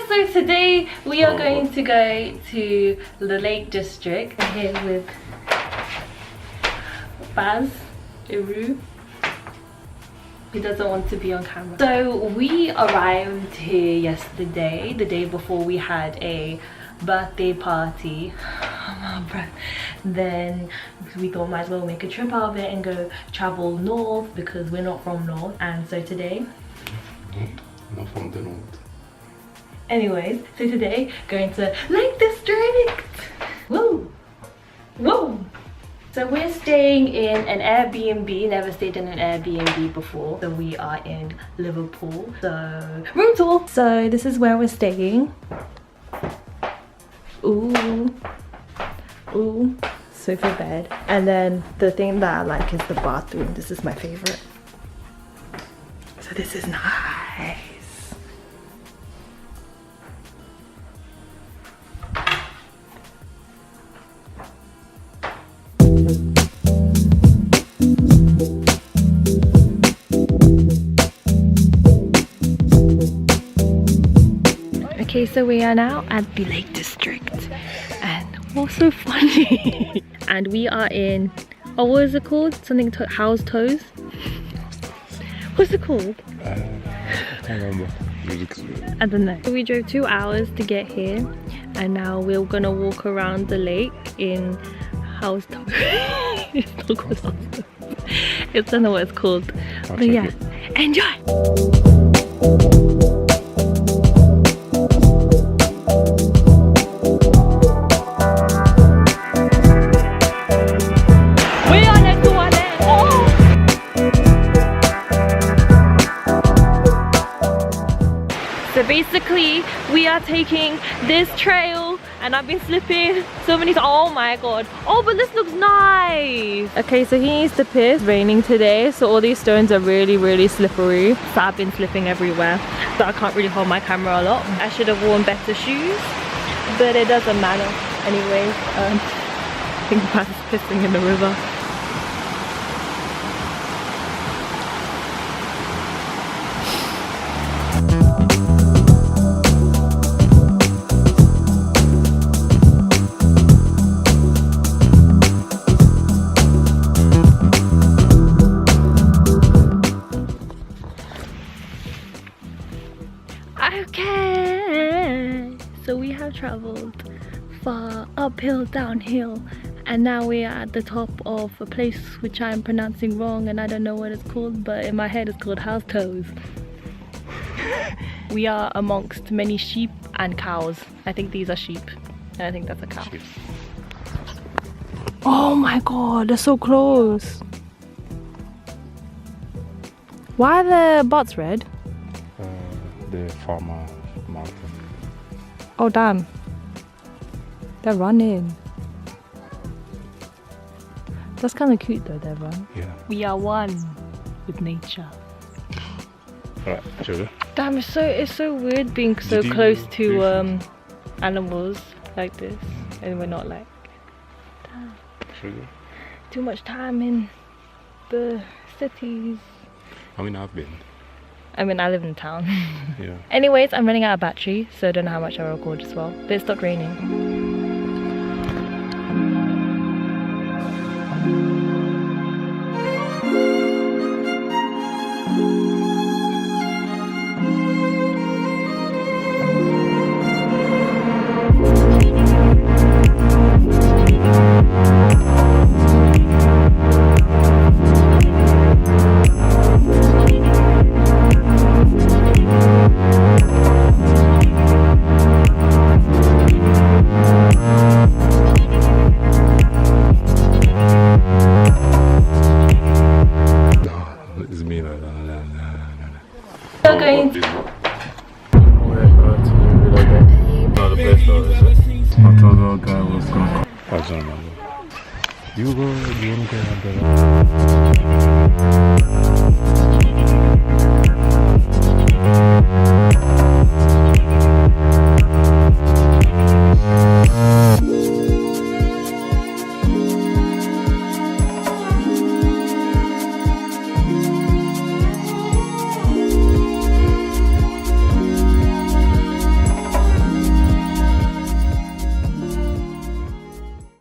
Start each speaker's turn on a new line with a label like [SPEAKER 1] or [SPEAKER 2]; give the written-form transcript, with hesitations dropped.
[SPEAKER 1] so today we are going to go to the Lake District. I'm here with Baz, Iru. He doesn't want to be on camera. So we arrived here yesterday, the day before we had a birthday party. Then we thought might as well make a trip out of it and go travel north because we're not from north. And so today,
[SPEAKER 2] not from the north.
[SPEAKER 1] Anyways, so today going to Lake District. Woo! Woo! So we're staying in an Airbnb. Never stayed in an Airbnb before. So we are in Liverpool. So room tour. So this is where we're staying. Ooh. Ooh. Sofa bed. And then the thing that I like is the bathroom. This is my favorite. So this is nice. Okay, so we are now at the Lake District, and what's so funny? And we are in, oh, what is it called? Something Hows Toes? What's it called?
[SPEAKER 2] I can't remember.
[SPEAKER 1] I don't know. So we drove 2 hours to get here, and now we're gonna walk around the lake in Hows Toes. It's not called Hows Toes. I don't know what it's called. But yeah, enjoy! So basically we are taking this trail and I've been slipping so many times. Oh my god. Oh, but this looks nice. Okay, so he needs to piss. It's raining today, so all these stones are really slippery. So I've been slipping everywhere, so I can't really hold my camera a lot. I should have worn better shoes, but it doesn't matter. Anyways, I think Paz is pissing in the river. Okay, so we have traveled far uphill, downhill, and now we are at the top of a place which I'm pronouncing wrong and I don't know what it's called, but in my head it's called Hows Toes. We are amongst many sheep and cows. I think these are sheep and I think that's a cow.
[SPEAKER 2] Sheep.
[SPEAKER 1] Oh my god, they're so close. Why are the butts red?
[SPEAKER 2] The farmer mountain.
[SPEAKER 1] Oh damn. They're running. That's kind of cute though, they run.
[SPEAKER 2] Yeah.
[SPEAKER 1] We are one with nature.
[SPEAKER 2] Alright, sugar.
[SPEAKER 1] Damn, it's so weird being so close to animals like this, and we're not like. Damn.
[SPEAKER 2] Sugar.
[SPEAKER 1] Too much time in the cities.
[SPEAKER 2] I mean, I've been.
[SPEAKER 1] I mean, I live in town.
[SPEAKER 2] Yeah.
[SPEAKER 1] Anyways, I'm running out of battery, so I don't know how much I'll record as well. But it stopped raining.
[SPEAKER 2] I don't remember. You wanna go out there?